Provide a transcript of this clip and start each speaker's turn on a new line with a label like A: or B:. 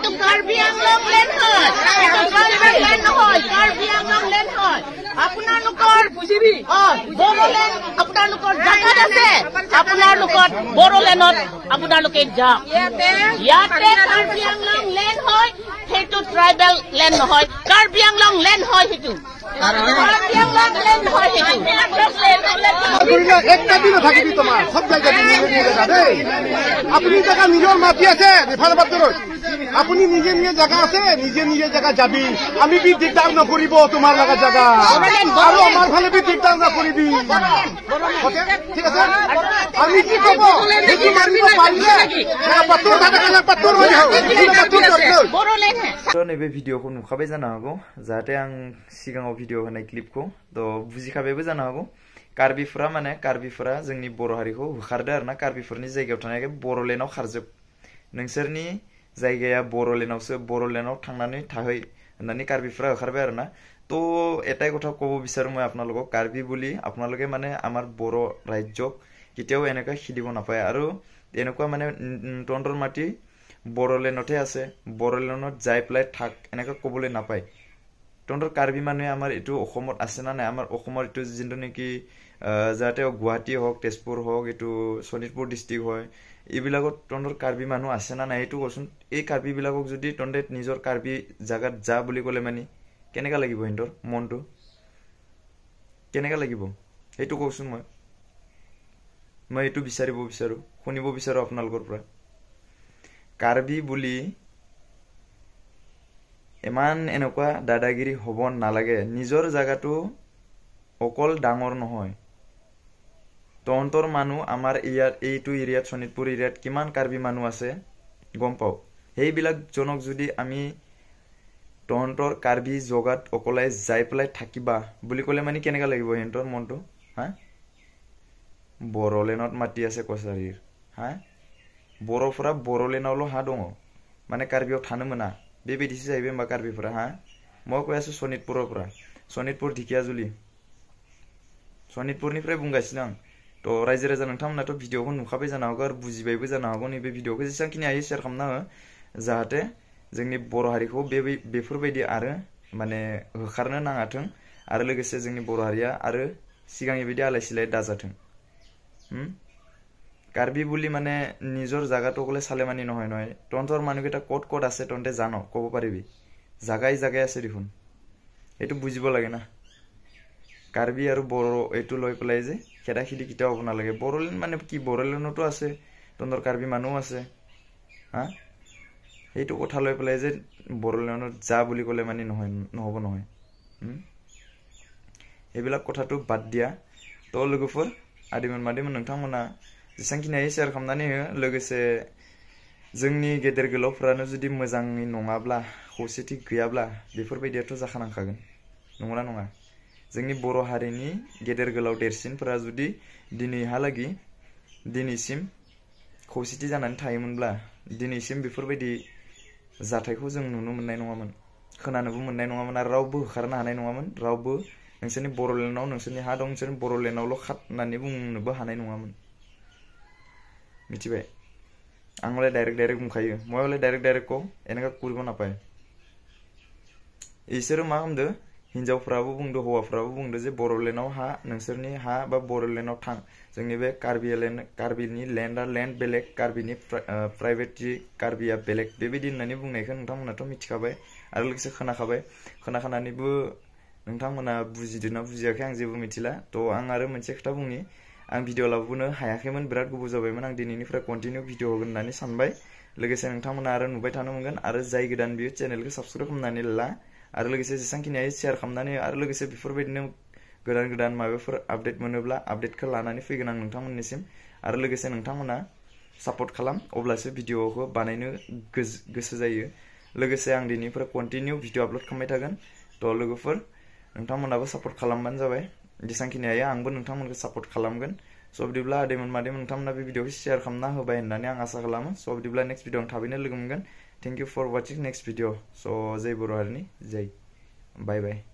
A: itu Karbi Anglong land হয় itu tribal land নহয় Karbi Anglong land হয় আপোনালোকৰ বড়োলেণ্ড আপোনালোকৰ জাগাত আছে আপোনালোকৰ বড়োলেণ্ডত আপোনালোকে যাওক ইয়াতে কাৰ্বি আংলং লেণ্ড হয় সেইটো ট্ৰাইবেল লেণ্ড নহয় কাৰ্বি আংলং লেণ্ড হয় সেইটো কাৰ্বি আংলং লেণ্ড হয় সেইটো
B: একটা দিন থাকিবি তোমার সব জায়গায় নিয়ে জায়গা দেই আপনি জায়গা নিজের মাটি আছে নেফাল বাতরত আপনি নিজে নিজে জায়গা আছে নিজে নিজে জায়গা যাবি আমি বি দিগদার নকরিব তোমার লাগা জায়গা আর আমার ভালে বি দিগদার না করিবি ওকে ঠিক আছে আমি কি কব দেখি মারিব পারলে পাতর দাদা পাতর হই হাও পাতর করলো
C: তো নেবে ভিডিওखौ नुखाबाय जानो हागौ जाहाथे आं सिगाङाव भिडिअ होनाय क्लिपखौ तो बुजिखाबायबो जानो हागौ कार्बिफोरा माने कार्बिफोरा जोंनि बर' हारिखौ होखारदो आरोना कार्बिफोरनि जायगायाव थानाय बर'लेण्डआव खारजोब नोंसोरनि जायगाया बर'लेण्डआवसो बर'लेण्डआव थांनानै थाहै होननानै कार्बिफोरा होखारबाय आरोना तो এটাই কথা ক'ব বিচাৰো মই আপোনালোকক কাৰ্বি বুলি আপোনালোকে মানে আমাৰ বৰ ৰাজ্যক কেতিয়াও এনেকা খিদিব নাপায় আৰু এনেকুৱা মানে টন্ডৰ মাটি বড়োলেণ্ডতে আছে বড়োলেণ্ডত যাই প্লাই থাক এনেকা ক'বলৈ নাপায় টন্ডৰ কাৰ্বি মানুহে আমাৰ এটো অসমত আছে না নাই আমাৰ অসমৰ এটো জিন্তু নেকি যাতে গুৱাহাটী হওক তেজপুৰ হওক এটো শোণিতপুৰ ডিস্ট্ৰিক্ট হয় এইবিলাকত টন্ডৰ কাৰ্বি মানুহ আছে না নাই এটো কোচোন এই কাৰ্বি বিলাকক যদি টন্ডে নিজৰ কাৰ্বি জাগাত যা বুলি ক'লে মানে কেনেকা লাগিব হিন্দৰ মনটো কেনেকা লাগিব হেতু কোচোন মই এটো বিচাৰিব বিচাৰো শুনিব বিচাৰো আপোনালোকৰ পৰা কাৰ্বি বুলি এমান এনেকুৱা দাদাগিৰি হ'ব নালাগে নিজৰ জাগাটো অকল ডাঙৰ নহয় তন্তৰ মানুহ আমাৰ ইয়াত এইটো এৰিয়াত শোণিতপুৰ এৰিয়াত কিমান কাৰ্বি মানুহ আছে গম পাও হেইবিলাক জনক যদি আমি তন্তৰ কাৰ্বি জগাত অকলাই যাই প্লাই থাকিবা বুলি ক'লে মানে কেনেকা লাগিব হেন্তৰ মনটো হা বড়োলেণ্ডত মাটি আছে কছাৰীৰ হা बर'फोरा बड़ोलेण्डआवल' हा दङ माने कार्बियाव थानो मोना बेबायदिसो जाहैबाय होमबा कार्बिफोरा हा মই কৈ আছো শোণিতপুৰৰপৰা শোণিতপুৰ ढिकियाजुलि शोणितपुरनिफ्राय बुंगासिनो आं तो रायजो राजा नोंथांमोनाथ' भिडिअखौ नुखाबाय जानो हागौ आरो बुजिबायबो जानो हागौ नैबे भिडिअखौ जेसेबांखिनि हायो शेयार खालामना हो जाहाथे जोंनि बर' हारिखौ बेफोरबायदि आरो माने होखारनो नाङाथों आरो लोगोसे जोंनि बर' हारिया आरो सिगांनि बायदि आलाय सिलाय दाजाथों কাৰ্বি বুলি মানে নিজৰ জাগাটো কলে সালে মানি নহয় নহয় টন্তৰ মানুহকেইটা কোট কোট আছে টন্তে জানো ক'ব পাৰিবি জাগাই জাগাই আছে দেখোন এটো বুজিব লাগে না কাৰ্বি আৰু বড়ো এটো লৈ পেলাই যে খেদাখিদি কিটা হ'ব না লাগে বড়োলেণ্ড মানে কি বড়োলেণ্ডতো আছে টন্তৰ কাৰ্বি মানুহ আছে হা এইটো কথা লৈ পেলাই যে বড়োলেণ্ডত যা বুলি ক'লে মানে নহয় নহব নহয় এইবিলাক কথাটো বাদ দিয়া তো লোগোফोर आदिमोन मादिमोन नोंथांमोना जेसांखिनि हायो शेयार खालामनानै हो लोगोसे जोंनि गेदेर गोलावफोरानो जुदि मोजाङै नङाब्ला खौसेथि गैयाब्ला बेफोरबायदियाथ' जाखानांखागोन नंगौना नङा जोंनि बर' हारिनि गेदेर गोलाव देरसिनफोरा जुदि दिनैहालागि दिनैसिम खौसेथि जानानै थायोमोनब्ला दिनैसिम बेफोरबायदि जाथायखौ जों नुनो मोननाय नङामोन खोनानोबो मोननाय नङामोन आरो रावबो होखारनो हानाय नङामोन रावबो नोंसोरनि बड़ोलेण्डआव नोंसोरनि हा दं नोंसोरनि बड़ोलेण्डआवल' खातनानै बुंनोबो हानाय नङामोन मिथिबाय आंलाय डाइरेक्ट बुंखायो मयले डाइरेक्ट को एनेका कुरिबो नापाय इसोरो मा होनदो हिनजावफ्राबो बुंदो हौवाफ्राबो बुंदो जे बड़ोलेण्डआव हा नोंसोरनि हा बा बड़ोलेण्डआव थां जोंनि बे कार्बिनि लेन्डआ लेन्ड बेलेग कार्बिनि प्राइवेटि कार्बिया बेलेग बेबायदि होननानै बुंनायखौ नोंथांमोनाथ' मिथिखाबाय आरो लोगोसे खोनाखानानैबो नोंथांमोना बुजिदोना बुजियाखै आं जेबो मिथिला तो आं आरो मोनसे खोथा बुंनि आं भिडिअ लाबोनो हायाखैमोन बिराद गोबाव जाबायमोन आं दिनैनिफ्राय कन्टिनिउ भिडिअ होगोन होननानै सानबाय लोगोसे नोंथांमोना आरो नुबाय थानो मोनगोन आरो जाय गोदान बियो चेनेलखौ साबस्क्राइब खालामनानै ला आरो लोगोसे जेसांखिनि हायो शेयार खालामनानै आरो लोगोसे बेफोरबायदिनो गोदान माबाफोर आपडेट मोनोब्ला आपडेटखौ लानानै फैगोन आं नोंथांमोननिसिम आरो लोगोसे नोंथांमोना सापर्ट खालाम अब्लासो भिडिअखौ बानायनो गोसो जायो लोगोसे आं दिनैनिफ्राय कन्टिनिउ भिडिअ आपलोड खालामबाय थागोन तो लोगोफोर नोंथांमोनाबो सापर्ट खालामबानो जाबाय जेसांखिनि हायो आंबो नोंथांमोनखौ सापर्ट खालामगोन स' बिदिब्ला आदैमोन मादैमोन नोंथांमोना बे भिडिअखौ शेयार खालामना होबाय होननानै आं आसा खालामो स' बिदिब्ला नेक्स्ट भिडिअ आं थाबैनो लोगो मोनगोन thank you for वाचिं next video स' जय बर' हारिनि जय बाय बाय